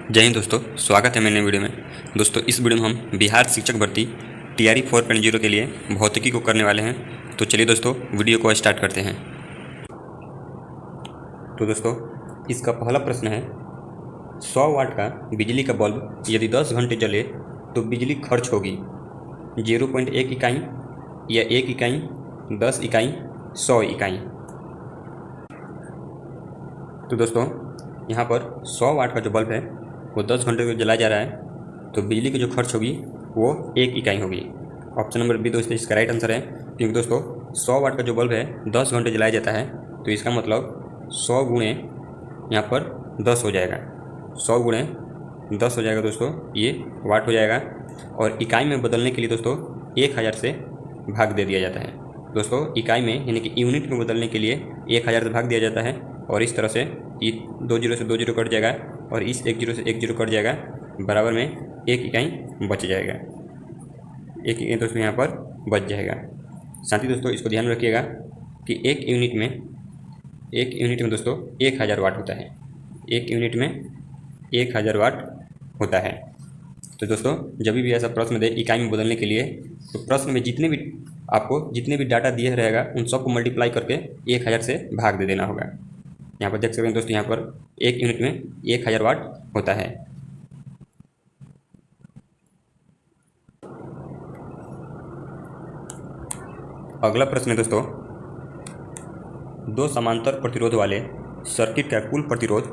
जय हिंद दोस्तों, स्वागत है मेरे नए वीडियो में। दोस्तों इस वीडियो में हम बिहार शिक्षक भर्ती टीआरई 4.0 के लिए भौतिकी को करने वाले हैं। तो चलिए दोस्तों वीडियो को स्टार्ट करते हैं। तो दोस्तों इसका पहला प्रश्न है, 100 वाट का बिजली का बल्ब यदि 10 घंटे जले तो बिजली खर्च होगी 0.1 इकाई या 1 इकाई, 10 इकाई, 100 इकाई। तो दोस्तों यहाँ पर 100 वाट का जो बल्ब है वो 10 घंटे को जलाया जा रहा है, तो बिजली की जो खर्च होगी वो 1 इकाई होगी। ऑप्शन नंबर बी दोस्तों इसका राइट आंसर है, क्योंकि दोस्तों 100 वाट का जो बल्ब है 10 घंटे जलाया जाता है, तो इसका मतलब 100 गुणे यहाँ पर 10 हो जाएगा। 100 गुणे 10 हो जाएगा दोस्तों, ये वाट हो जाएगा। और इकाई में बदलने के लिए दोस्तों 1000 से भाग दे दिया जाता है। दोस्तों इकाई में यानी कि यूनिट में बदलने के लिए 1000 से भाग दिया जाता है, और इस तरह से ये 2 जीरो से 2 जीरो कट जाएगा और इस 1 जीरो से 1 जीरो कट जाएगा, बराबर में 1 इकाई बच जाएगा। 1 इकाई दोस्तों यहाँ पर बच जाएगा। साथ ही दोस्तों इसको ध्यान रखिएगा कि एक यूनिट में दोस्तों 1000 वाट होता है। एक यूनिट में 1000 वाट होता है। तो दोस्तों जब भी ऐसा प्रश्न दे इकाई में बदलने के लिए, तो प्रश्न में जितने भी डाटा दिए रहेगा उन सबको मल्टीप्लाई करके 1000 से भाग दे देना होगा। यहाँ पर देख सकते हैं दोस्तों, यहाँ पर एक यूनिट में 1000 वाट होता है। अगला प्रश्न है दोस्तों, 2 समांतर प्रतिरोध वाले सर्किट का कुल प्रतिरोध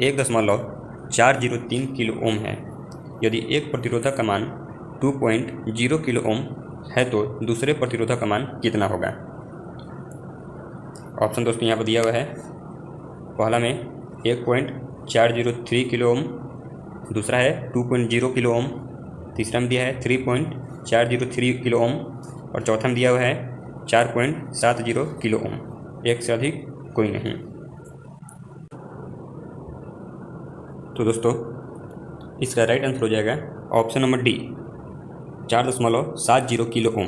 1.403 किलो ओम है। यदि एक प्रतिरोधक का मान 2.0 किलो ओम है तो दूसरे प्रतिरोधक का मान कितना होगा। ऑप्शन दोस्तों यहाँ पर दिया हुआ है। पहला में 1.403 किलो ओम, दूसरा है 2.0 किलो ओम, तीसरा में दिया है 3.403 किलो ओम, और चौथा में दिया हुआ है 4.70 किलो ओम। एक से अधिक कोई नहीं। तो दोस्तों इसका राइट आंसर हो जाएगा option number D, 4.70 kilo ohm.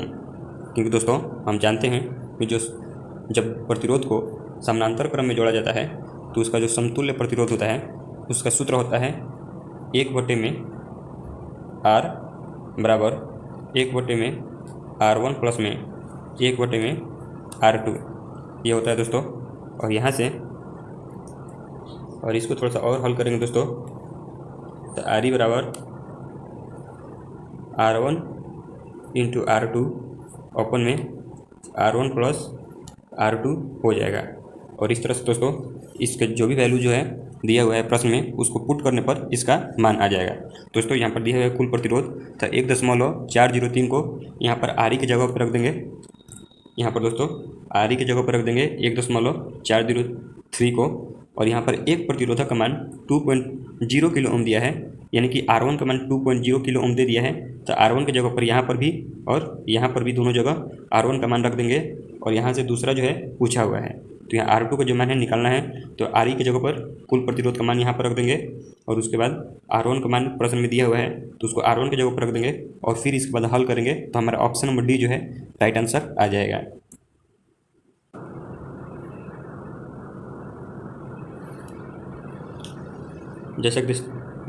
क्योंकि दोस्तों हम जानते हैं कि जब प्रतिरोध को समानांतर क्रम में जोड़ा जाता है तो उसका जो समतुल्य प्रतिरोध होता है उसका सूत्र होता है 1/r बराबर 1/में R1 प्लस में 1/में R2, ये होता है दोस्तों। और यहाँ से और इसको थोड़ा सा और हल करेंगे दोस्तों, तो RE बराबर R1 इंटू R2 ओपन में R1 प्लस R2 हो जाएगा। और इस तरह से दोस्तों इसके जो भी वैल्यू जो है दिया हुआ है प्रश्न में उसको पुट करने पर इसका मान आ जाएगा। दोस्तों यहाँ पर दिया हुआ है कुल प्रतिरोध, तो 1.403 को यहाँ पर RE की जगह पर रख देंगे। यहाँ पर दोस्तों RE की जगह पर रख देंगे 1.403 को, और यहाँ पर एक प्रतिरोधक का मान 2.0 किलो ओम दिया है, यानी कि R1 का मान 2.0 किलो ओम दे दिया है। तो R1 की जगह पर यहाँ पर भी और यहाँ पर भी दोनों जगह R1 का मान रख देंगे, और यहाँ से दूसरा जो है पूछा हुआ है, तो यहाँ R2 का जो मान है निकालना है, तो RE की जगह पर कुल प्रतिरोध का मान यहाँ पर रख देंगे, और उसके बाद R1 का मान प्रश्न में दिया हुआ है तो उसको R1 की जगह पर रख देंगे, और फिर इसके बाद हल करेंगे तो हमारा ऑप्शन नंबर डी जो है राइट आंसर आ जाएगा। जैसा कि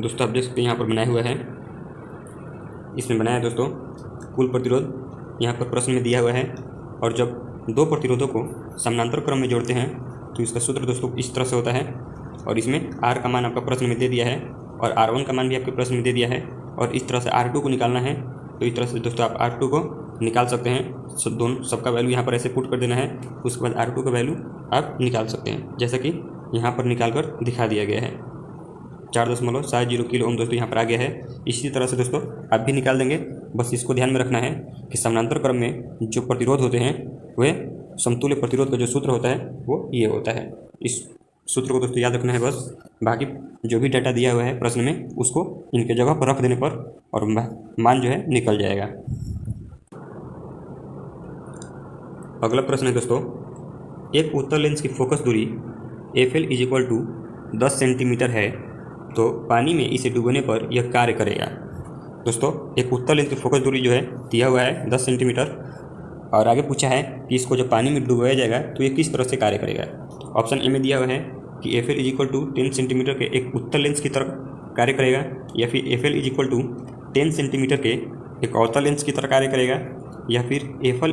दोस्तों आप देख सकते हैं यहाँ पर बनाया हुआ है, इसमें बनाया है दोस्तों कुल प्रतिरोध यहाँ पर प्रश्न में दिया हुआ है। और जब 2 प्रतिरोधों को समानांतर क्रम में जोड़ते हैं तो इसका सूत्र दोस्तों इस तरह से होता है, और इसमें R का मान आपका प्रश्न में दे दिया है और R1 का मान भी आपके प्रश्न में दे दिया है, और इस तरह से R2 को निकालना है। तो इस तरह से दोस्तों आप R2 को निकाल सकते हैं। सबका वैल्यू यहाँ पर ऐसे पुट कर देना है, उसके बाद R2 का वैल्यू आप निकाल सकते हैं, जैसा कि यहाँ पर निकाल कर दिखा दिया गया है। 4.70 किलो ओम दोस्तों यहाँ पर आ गया है। इसी तरह से दोस्तों आप भी निकाल देंगे। बस इसको ध्यान में रखना है कि समानांतर क्रम में जो प्रतिरोध होते हैं वे समतुल्य प्रतिरोध का जो सूत्र होता है वो ये होता है। इस सूत्र को दोस्तों याद रखना है बस। बाकी जो भी डाटा दिया हुआ है प्रश्न में उसको इनके जगह पर रख देने पर और मान जो है निकल जाएगा। अगला प्रश्न है दोस्तों, एक उत्तल लेंस की फोकस दूरी FL = 10 सेंटीमीटर है, तो पानी में इसे डुबोने पर यह कार्य करेगा। दोस्तों एक उत्तल लेंस की फोकस दूरी जो है दिया हुआ है 10 सेंटीमीटर, और आगे पूछा है कि इसको जब पानी में डुबाया जाएगा तो ये किस तरह से कार्य करेगा। ऑप्शन ए में दिया हुआ है कि FL = 10 सेंटीमीटर के एक उत्तल लेंस की तरफ कार्य करेगा, या फिर F L is equal to 10 centimetre के एक अवतल लेंस की तरह कार्य करेगा, या फिर F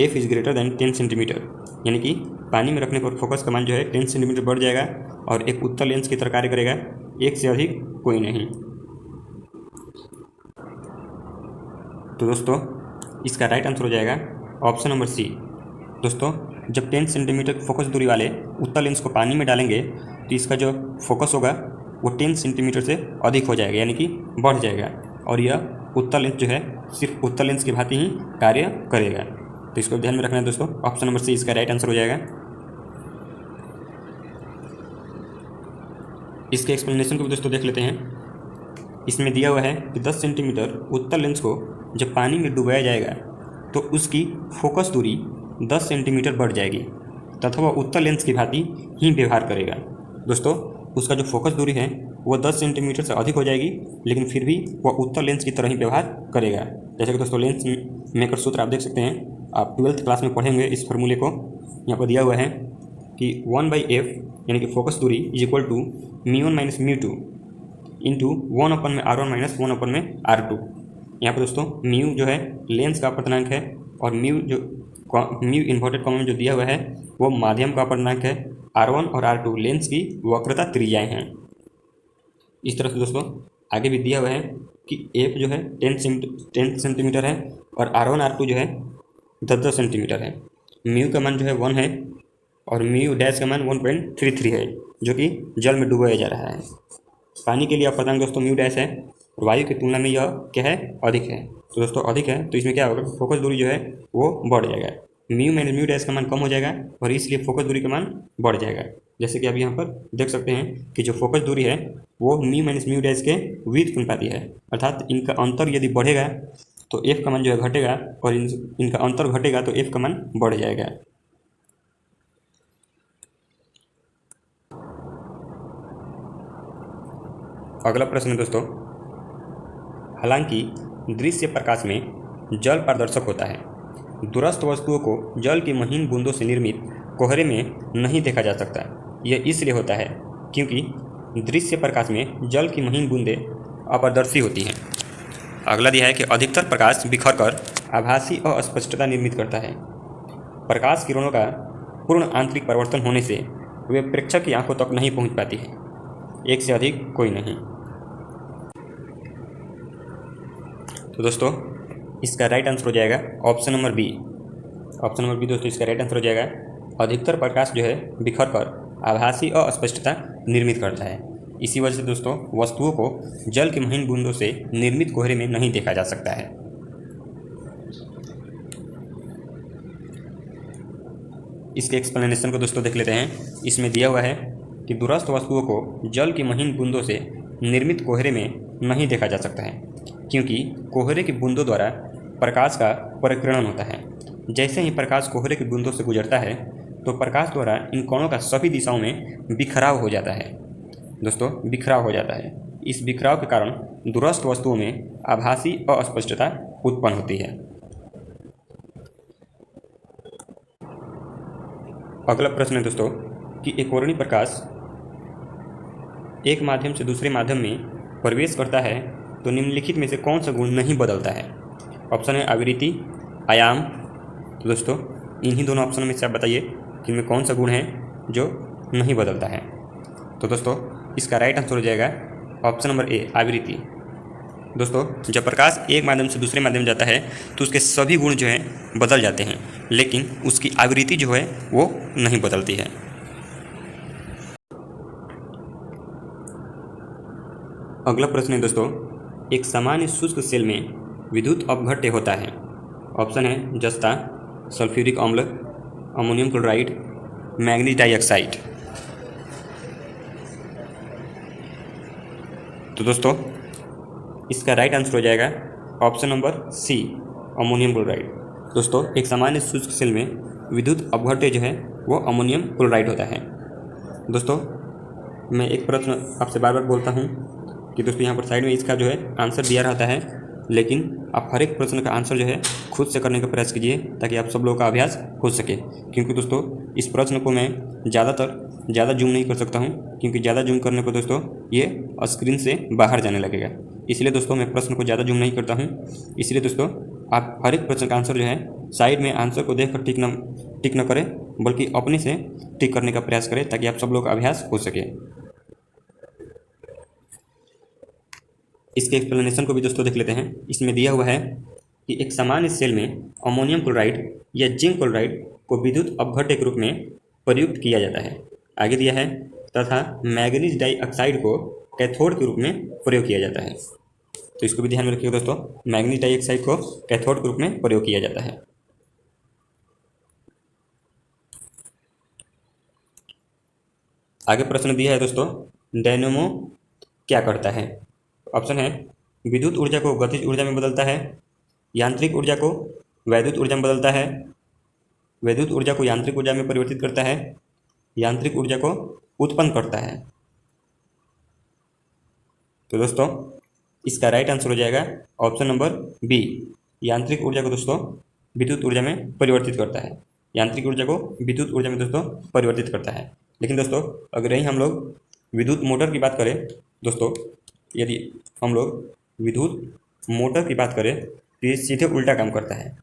is greater than 10 centimetre, यानी कि पानी में रखने पर फोकस का मान जो है 10 सेंटीमीटर बढ़ जाएगा और एक उत्तल लेंस की तरह कार्य करेगा, एक से अधिक कोई नहीं। तो दोस्तों इसका राइट आंसर हो जाएगा ऑप्शन नंबर सी। दोस्तों जब 10 सेंटीमीटर फोकस दूरी वाले उत्तल लेंस को पानी में डालेंगे तो इसका जो फोकस होगा वो 10 सेंटीमीटर से अधिक हो जाएगा, यानी कि बढ़ जाएगा, और यह उत्तल लेंस जो है सिर्फ उत्तल लेंस की भांति ही कार्य करेगा। तो इसको ध्यान में रखना है दोस्तों, ऑप्शन नंबर सी इसका राइट आंसर हो जाएगा। इसके एक्सप्लेनेशन को भी दोस्तों देख लेते हैं। इसमें दिया हुआ है कि 10 सेंटीमीटर उत्तल लेंस को जब पानी में डुबाया जाएगा तो उसकी फोकस दूरी 10 सेंटीमीटर बढ़ जाएगी तथा वह उत्तल लेंस की भांति ही व्यवहार करेगा। दोस्तों उसका जो फोकस दूरी है वह 10 सेंटीमीटर से अधिक हो जाएगी, लेकिन फिर भी वह उत्तल लेंस की तरह ही व्यवहार करेगा। जैसे कि दोस्तों लेंस मेकर सूत्र आप देख सकते हैं, आप 12th क्लास में पढ़ेंगे इस फार्मूले को। यहाँ पर दिया हुआ है कि 1/f यानी कि फोकस दूरी is equal to μ1 minus μ2 into 1/r1 यहाँ पर दोस्तों म्यू जो है लेंस का अपर्तनांक है और म्यू इन्वर्टेड कॉमा में जो दिया हुआ है वो माध्यम का अपर्तनांक है। R1 और R2 लेंस की वक्रता त्रिज्याएं हैं। इस तरह से दोस्तों आगे भी दिया हुआ है कि F जो है 10 सेंटीमीटर है और R1 R2 जो है 10 सेंटीमीटर है। म्यू का मान जो है 1 है और म्यू डैश का मान 1.33 है, जो कि जल में डुबाया जा रहा है। पानी के लिए अपर्तनांक दोस्तों म्यू डैश है और वायु की तुलना में यह क्या है, अधिक है। तो दोस्तों अधिक है तो इसमें क्या होगा, फोकस दूरी जो है वो बढ़ जाएगा। म्यू माइनस म्यू डैश का मान कम हो जाएगा और इसलिए फोकस दूरी का मान बढ़ जाएगा। जैसे कि आप यहाँ पर देख सकते हैं कि जो फोकस दूरी है वो म्यू माइनस म्यू डैश के विपरीत अनुपाती है, अर्थात इनका अंतर यदि बढ़ेगा तो एफ का मान जो है घटेगा और इनका अंतर घटेगा तो एफ का मान बढ़ जाएगा। अगला प्रश्न दोस्तों, हालांकि दृश्य प्रकाश में जल पारदर्शक होता है, दूरस्थ वस्तुओं को जल की महीन बूंदों से निर्मित कोहरे में नहीं देखा जा सकता। यह इसलिए होता है क्योंकि दृश्य प्रकाश में जल की महीन बूंदें अपारदर्शी होती हैं। अगला दिया है कि अधिकतर प्रकाश बिखरकर आभासी अस्पष्टता निर्मित करता है। प्रकाश किरणों का पूर्ण आंतरिक परिवर्तन होने से वे प्रेक्षक की आंखों तक नहीं पहुंच पाती है, एक से अधिक कोई नहीं। तो दोस्तों इसका राइट आंसर हो जाएगा option number B. Option number B दोस्तों इसका राइट आंसर हो जाएगा। अधिकतर प्रकाश जो है बिखर कर आभासी अस्पष्टता निर्मित करता है। इसी वजह से दोस्तों वस्तुओं को जल की महीन बूंदों से निर्मित कोहरे में नहीं देखा जा सकता है। इसके एक्सप्लेनेशन को दोस्तों देख लेते हैं। इसमें दिया हुआ है कि दूरस्थ वस्तुओं को जल की महीन बूंदों से निर्मित कोहरे में नहीं देखा जा सकता है क्योंकि कोहरे की बूंदों द्वारा प्रकाश का परिकिरण होता है। जैसे ही प्रकाश कोहरे की बूंदों से गुजरता है तो प्रकाश द्वारा इन कणों का सभी दिशाओं में बिखराव हो जाता है। दोस्तों बिखराव हो जाता है। इस बिखराव के कारण दूरस्थ वस्तुओं में आभासी अस्पष्टता उत्पन्न होती है। अगला प्रश्न है दोस्तों कि एक वर्णी प्रकाश एक माध्यम से दूसरे माध्यम में प्रवेश करता है तो निम्नलिखित में से कौन सा गुण नहीं बदलता है। ऑप्शन है आवृत्ति, आयाम। तो दोस्तों इन्हीं दोनों ऑप्शन में से आप बताइए कि इनमें कौन सा गुण है जो नहीं बदलता है। तो दोस्तों इसका राइट आंसर हो जाएगा ऑप्शन नंबर ए, आवृत्ति। दोस्तों जब प्रकाश एक माध्यम से दूसरे माध्यम जाता है तो उसके सभी गुण जो हैं बदल जाते हैं, लेकिन उसकी आवृत्ति जो है वो नहीं बदलती है। अगला प्रश्न है दोस्तों, एक सामान्य शुष्क सेल में विद्युत अपघट्य होता है। ऑप्शन है जस्ता, सल्फ्यूरिक अम्ल, अमोनियम क्लोराइड, मैग्नीज डाइऑक्साइड। तो दोस्तों इसका राइट आंसर हो जाएगा option number C, ammonium chloride. दोस्तों एक सामान्य शुष्क सेल में विद्युत अपघट्य जो है वो अमोनियम क्लोराइड होता है। दोस्तों मैं एक प्रश्न आपसे बार बार बोलता हूँ कि दोस्तों यहाँ पर साइड में इसका जो है आंसर दिया रहता है लेकिन आप हर एक प्रश्न का आंसर जो है खुद से करने का प्रयास कीजिए ताकि आप सब लोगों का अभ्यास हो सके। क्योंकि दोस्तों इस प्रश्न को मैं ज़्यादा जूम नहीं कर सकता हूँ, क्योंकि ज़्यादा जूम करने पर दोस्तों ये स्क्रीन से बाहर जाने लगेगा। इसलिए दोस्तों मैं प्रश्न को ज़्यादा जूम नहीं करता हूँ। इसलिए दोस्तों आप हर एक प्रश्न का आंसर जो है साइड में आंसर को देख कर टिक न करें, बल्कि अपने से टिक करने का प्रयास करें ताकि आप सब लोग का अभ्यास हो सके। इसके एक्सप्लेनेशन को भी दोस्तों देख लेते हैं। इसमें दिया हुआ है कि एक सामान्य सेल में अमोनियम क्लोराइड या जिंक क्लोराइड को विद्युत अपघट्य के रूप में प्रयुक्त किया जाता है। आगे दिया है तथा मैग्नीज डाइऑक्साइड को कैथोड के रूप में प्रयोग किया जाता है। तो इसको भी ध्यान में रखिएगा दोस्तों, मैग्नीज डाइऑक्साइड को कैथोड के रूप में प्रयोग किया जाता है। आगे प्रश्न दिया है दोस्तों, डायनेमो क्या करता है? ऑप्शन है विद्युत ऊर्जा को गतिज ऊर्जा में बदलता है, यांत्रिक ऊर्जा को वैद्युत ऊर्जा में बदलता है, वैद्युत ऊर्जा को यांत्रिक ऊर्जा में परिवर्तित करता है, यांत्रिक ऊर्जा को उत्पन्न करता है। तो दोस्तों इसका राइट आंसर हो जाएगा ऑप्शन नंबर बी, यांत्रिक ऊर्जा को दोस्तों विद्युत ऊर्जा में परिवर्तित करता है। यांत्रिक ऊर्जा को विद्युत ऊर्जा में दोस्तों परिवर्तित करता है। लेकिन दोस्तों अगर यही हम लोग विद्युत मोटर की बात करें दोस्तों, यदि हम लोग विद्युत मोटर की बात करें तो ये सीधे उल्टा काम करता है।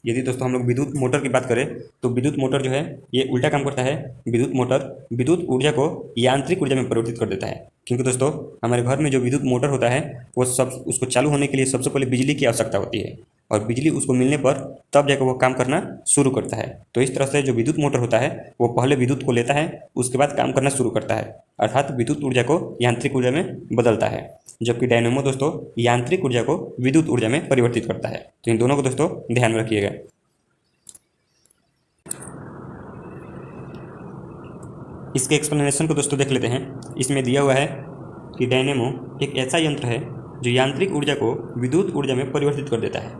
यदि दोस्तों हम लोग विद्युत मोटर की बात करें तो विद्युत मोटर जो है ये उल्टा काम करता है। विद्युत मोटर विद्युत ऊर्जा को यांत्रिक ऊर्जा में परिवर्तित कर देता है। क्योंकि दोस्तों हमारे घर में जो विद्युत मोटर होता है वो उसको चालू होने के लिए सबसे पहले बिजली की आवश्यकता होती है, और बिजली उसको मिलने पर तब जाकर वो काम करना शुरू करता है। तो इस तरह से जो विद्युत मोटर होता है वो पहले विद्युत को लेता है, उसके बाद काम करना शुरू करता है, अर्थात विद्युत ऊर्जा को यांत्रिक ऊर्जा में बदलता है। जबकि डायनेमो दोस्तों यांत्रिक ऊर्जा को विद्युत ऊर्जा में परिवर्तित करता है। तो इन दोनों को दोस्तों ध्यान में रखिएगा। इसके एक्सप्लेनेशन को दोस्तों देख लेते हैं। इसमें दिया हुआ है कि डायनेमो एक ऐसा यंत्र है जो यांत्रिक ऊर्जा को विद्युत ऊर्जा में परिवर्तित कर देता है।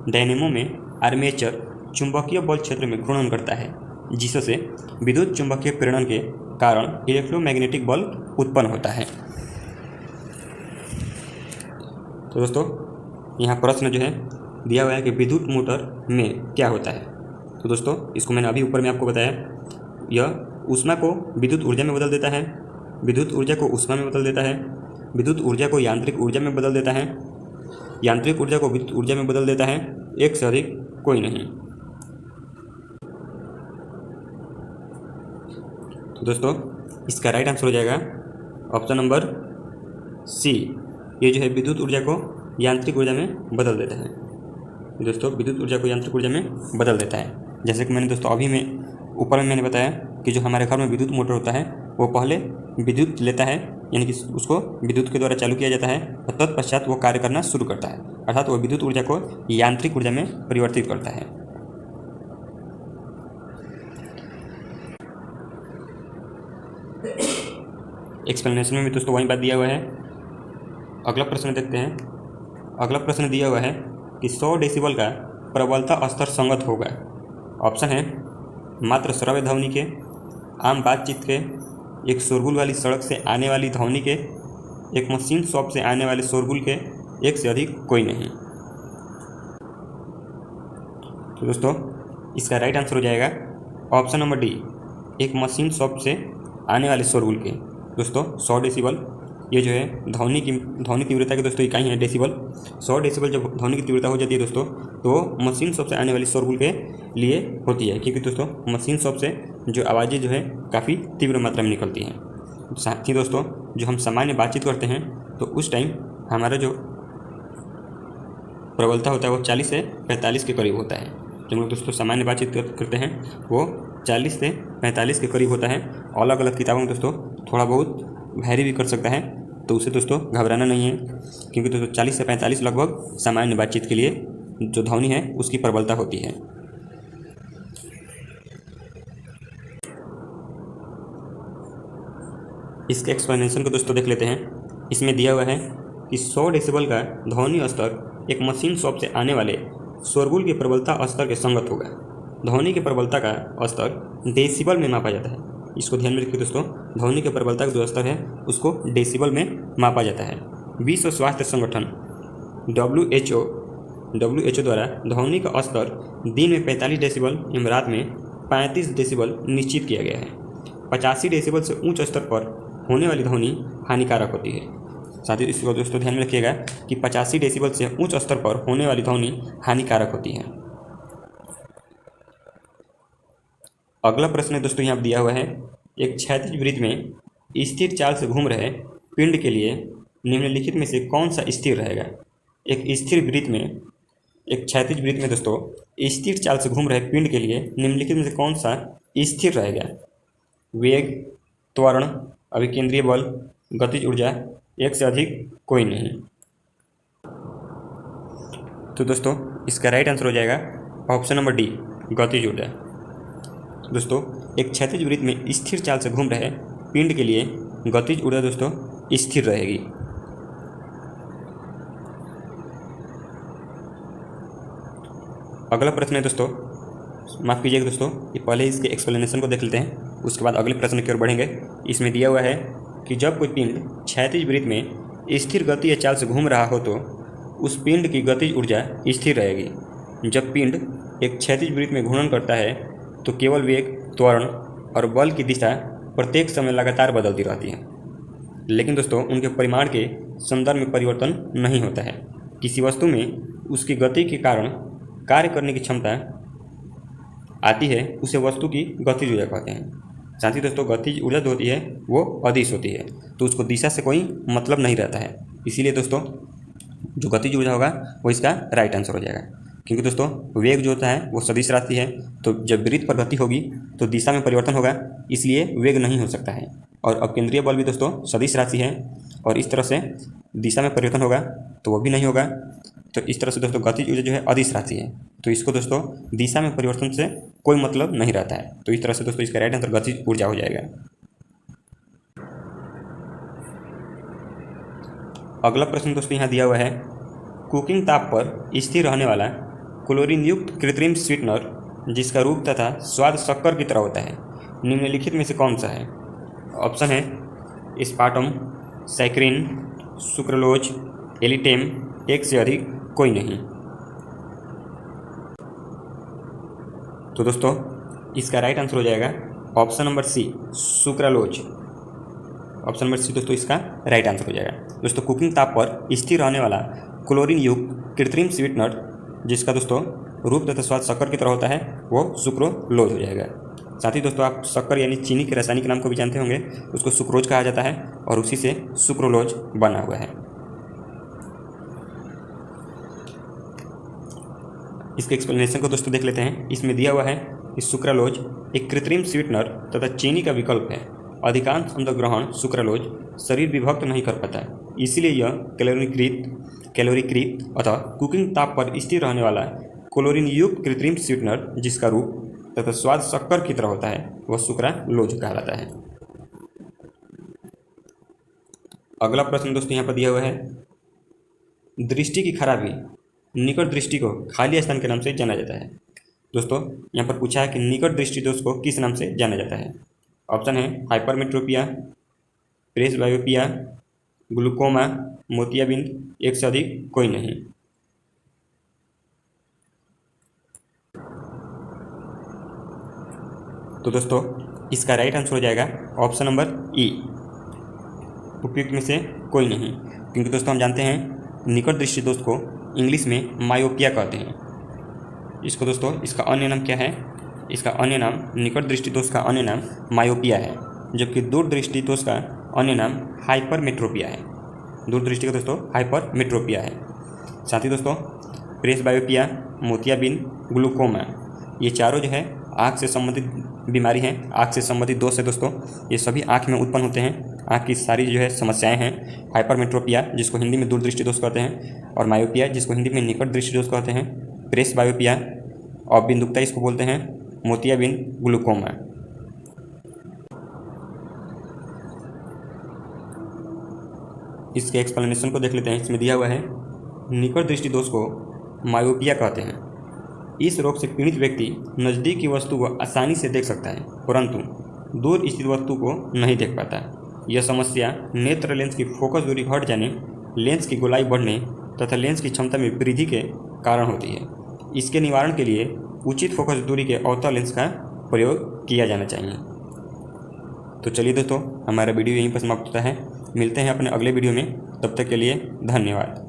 डायनेमो में आर्मेचर चुंबकीय बल क्षेत्र में घूर्णन करता है, जिससे विद्युत चुंबकीय प्रेरण के कारण इलेक्ट्रोमैग्नेटिक बल उत्पन्न होता है। तो दोस्तों यहाँ प्रश्न जो है दिया हुआ है कि विद्युत मोटर में क्या होता है। तो दोस्तों इसको मैंने अभी ऊपर में आपको बताया, यह ऊष्मा को विद्युत ऊर्जा में बदल देता है, विद्युत ऊर्जा को ऊष्मा में बदल देता है, विद्युत ऊर्जा को यांत्रिक ऊर्जा में बदल देता है, यांत्रिक ऊर्जा को विद्युत ऊर्जा में बदल देता है, एक से अधिक कोई नहीं। तो दोस्तों इसका राइट आंसर हो जाएगा ऑप्शन नंबर सी, ये जो है विद्युत ऊर्जा को यांत्रिक ऊर्जा में बदल देता है। दोस्तों विद्युत ऊर्जा को यांत्रिक ऊर्जा में बदल देता है। जैसे कि मैंने दोस्तों अभी में ऊपर में मैंने बताया कि जो हमारे घर में विद्युत मोटर होता है वो पहले विद्युत लेता है, यानी कि उसको विद्युत के द्वारा चालू किया जाता है, और तत्पश्चात वो कार्य करना शुरू करता है, अर्थात वो विद्युत ऊर्जा को यांत्रिक ऊर्जा में परिवर्तित करता है। एक्सप्लेनेशन में भी दोस्तों वही बात दिया हुआ है। अगला प्रश्न देखते हैं। अगला प्रश्न दिया हुआ है कि 100 डेसिबल का प्रबलता स्तर संगत होगा। ऑप्शन है मात्र श्रव्य ध्वनि के, आम बातचीत के, एक शोरगुल वाली सड़क से आने वाली ध्वनि के, एक मशीन शॉप से आने वाले शोरगुल के, एक से अधिक कोई नहीं। तो दोस्तों इसका राइट आंसर हो जाएगा ऑप्शन नंबर डी, एक मशीन शॉप से आने वाले शोरगुल के। दोस्तों 100 डेसिबल ये जो है ध्वनि तीव्रता की दोस्तों इकाई है डेसिबल। 100 डेसिबल जब ध्वनि की तीव्रता हो जाती है दोस्तों तो मशीन शॉप से आने वाली शोरगुल के लिए होती है, क्योंकि दोस्तों मशीन शॉप से जो आवाज़ें जो है काफ़ी तीव्र मात्रा में निकलती हैं। साथ ही दोस्तों जो हम सामान्य बातचीत करते हैं तो उस टाइम हमारा जो प्रबलता होता है वो 40 से 45 के करीब होता है। जो लोग दोस्तों सामान्य बातचीत करते हैं वो 40 से 45 के करीब होता है। अलग अलग किताबों में दोस्तों थोड़ा बहुत वैरी भी कर सकता है, तो उसे दोस्तों घबराना नहीं है, क्योंकि दोस्तों 40 से 45 लगभग सामान्य बातचीत के लिए जो ध्वनि है उसकी प्रबलता होती है। इसके एक्सप्लेनेशन को दोस्तों देख लेते हैं। इसमें दिया हुआ है कि 100 डेसिबल का ध्वनि स्तर एक मशीन शॉप से आने वाले शोरगुल की प्रबलता स्तर के संगत होगा। ध्वनि की प्रबलता का स्तर डेसिबल में मापा जाता है। इसको ध्यान में रखिए दोस्तों, ध्वनि की प्रबलता का जो स्तर है उसको डेसिबल में मापा जाता है। विश्व स्वास्थ्य संगठन WHO द्वारा ध्वनि का स्तर दिन में 45 डेसिबल एवं रात में 35 डेसिबल निश्चित किया गया है। 85 डेसिबल से उच्च स्तर पर होने वाली ध्वनि हानिकारक होती है। साथ ही इसको दोस्तों ध्यान में रखिएगा कि 85 डेसिबल से उच्च स्तर पर होने वाली ध्वनि हानिकारक होती है। अगला प्रश्न दोस्तों यहाँ दिया हुआ है, एक क्षैतिज वृत्त में स्थिर चाल से घूम रहे पिंड के लिए निम्नलिखित में से कौन सा स्थिर रहेगा। एक क्षैतिज वृत्त में दोस्तों स्थिर चाल से घूम रहे पिंड के लिए निम्नलिखित में से कौन सा स्थिर रहेगा। वेग, त्वरण, अभिकेंद्रीय बल, गतिज ऊर्जा, एक से अधिक कोई नहीं। तो दोस्तों इसका राइट आंसर हो जाएगा ऑप्शन नंबर डी, गतिज ऊर्जा। दोस्तों एक क्षैतिज वृत्त में स्थिर चाल से घूम रहे पिंड के लिए गतिज ऊर्जा दोस्तों स्थिर रहेगी। अगला प्रश्न है दोस्तों, माफ़ कीजिएगा दोस्तों, ये पहले इसके एक्सप्लेनेशन को देख लेते हैं, उसके बाद अगले प्रश्न की ओर बढ़ेंगे। इसमें दिया हुआ है कि जब कोई पिंड क्षैतिज वृत्त में स्थिर गति या चाल से घूम रहा हो तो उस पिंड की गतिज ऊर्जा स्थिर रहेगी। जब पिंड एक क्षैतिज वृत्त में घूर्णन करता है तो केवल वेग, त्वरण और बल की दिशा प्रत्येक समय लगातार बदलती रहती है, लेकिन दोस्तों उनके परिमाण के संदर्भ में परिवर्तन नहीं होता है। किसी वस्तु में उसकी गति के कारण कार्य करने की क्षमता आती है, उसे वस्तु की गतिज ऊर्जा कहते हैं। साथ ही दोस्तों गतिज ऊर्जा जो होती है वो अदिश होती है, तो उसको दिशा से कोई मतलब नहीं रहता है। इसीलिए दोस्तों जो गतिज ऊर्जा होगा वो इसका राइट आंसर हो जाएगा, क्योंकि दोस्तों वेग जो होता है वो सदिश राशि है, तो जब वृत्त पर गति होगी तो दिशा में परिवर्तन होगा, इसलिए वेग नहीं हो सकता है। और अपकेंद्रीय बल भी दोस्तों सदिश राशि है, और इस तरह से दिशा में परिवर्तन होगा तो वो भी नहीं होगा। तो इस तरह से दोस्तों गतिज ऊर्जा जो है अदिश राशि है, तो इसको दोस्तों दिशा में परिवर्तन से कोई मतलब नहीं रहता है। तो इस तरह से दोस्तों इसका राइट आंसर गतिज ऊर्जा हो जाएगा। अगला प्रश्न दोस्तों यहाँ दिया हुआ है, कुकिंग ताप पर स्थिर रहने वाला क्लोरीन युक्त कृत्रिम स्वीटनर जिसका रूप तथा स्वाद शक्कर की तरह होता है, निम्नलिखित में से कौन सा है। ऑप्शन है एस्पार्टम, सैकरिन, सुक्रोलोज, एलिटेम, एक से अधिक कोई नहीं। तो दोस्तों इसका राइट आंसर हो जाएगा option number C, sucralose. Option number C दोस्तों इसका राइट आंसर हो जाएगा। दोस्तों कुकिंग ताप पर स्थिर रहने वाला क्लोरीन युक्त कृत्रिम स्वीटनर जिसका दोस्तों रूप तथा स्वाद शक्कर की तरह होता है वो सुक्रोलोज हो जाएगा। साथ ही दोस्तों आप शक्कर यानी चीनी के रासायनिक नाम को भी जानते होंगे, उसको सुक्रोज कहा जाता है और उसी से सुक्रोलोज बना हुआ है। इसके एक्सप्लेनेशन को दोस्तों देख लेते हैं। इसमें दिया हुआ है कि सुक्रालोज एक कृत्रिम स्वीटनर तथा चीनी का विकल्प है। अधिकांश अंतर्ग्रहण सुक्रालोज शरीर विभक्त नहीं कर पाता, इसलिए यह कैलोरीकृत अतः कुकिंग ताप पर स्थिर रहने वाला क्लोरीन युक्त कृत्रिम स्वीटनर जिसका रूप तथा स्वाद शक्कर की तरह होता है वह सुक्रालोज कहलाता है। अगला प्रश्न दोस्तों यहाँ पर दिया हुआ है, दृष्टि की खराबी निकट दृष्टि को खाली स्थान के नाम से जाना जाता है। दोस्तों यहाँ पर पूछा है कि निकट दृष्टि दोष को किस नाम से जाना जाता है। ऑप्शन है हाइपरमेट्रोपिया, प्रेसबायोपिया, ग्लूकोमा, मोतियाबिंद, एक से अधिक कोई नहीं। तो दोस्तों इसका राइट आंसर हो जाएगा ऑप्शन नंबर ई, उपयुक्त में से कोई नहीं, क्योंकि दोस्तों हम जानते हैं निकट दृष्टि दोष को इंग्लिश में मायोपिया कहते हैं। इसको दोस्तों इसका अन्य नाम क्या है, इसका अन्य नाम निकट दृष्टि दोष का अन्य नाम मायोपिया है, जबकि दूर दृष्टि दोष का अन्य नाम हाइपरमेट्रोपिया है। दूर दृष्टि का दोस्तों हाइपरमेट्रोपिया है। साथ ही दोस्तों प्रेसबायोपिया, मोतियाबिंद, ग्लूकोमा ये चारों जो है आँख से संबंधित बीमारी हैं, आँख से संबंधित दोष है दोस्तों। ये सभी आँख में उत्पन्न होते हैं, आँख की सारी जो है समस्याएं हैं। हाइपरमेट्रोपिया जिसको हिंदी में दूरदृष्टि दोष कहते हैं, और मायोपिया जिसको हिंदी में निकट दृष्टि दोष कहते हैं, प्रेसबायोपिया और बिंदुकता इसको बोलते हैं, मोतियाबिंद, ग्लूकोमा। इसके एक्सप्लेनेशन को देख लेते हैं। इसमें दिया हुआ है निकट दृष्टि दोष को मायोपिया कहते हैं। इस रोग से पीड़ित व्यक्ति नज़दीक की वस्तु को आसानी से देख सकता है, परंतु दूर स्थित वस्तु को नहीं देख पाता। यह समस्या नेत्र लेंस की फोकस दूरी घट जाने, लेंस की गोलाई बढ़ने तथा लेंस की क्षमता में वृद्धि के कारण होती है। इसके निवारण के लिए उचित फोकस दूरी के अवतल लेंस का प्रयोग किया जाना चाहिए। तो चलिए दोस्तों, हमारा वीडियो यहीं पर समाप्त होता है। मिलते हैं अपने अगले वीडियो में, तब तक के लिए धन्यवाद।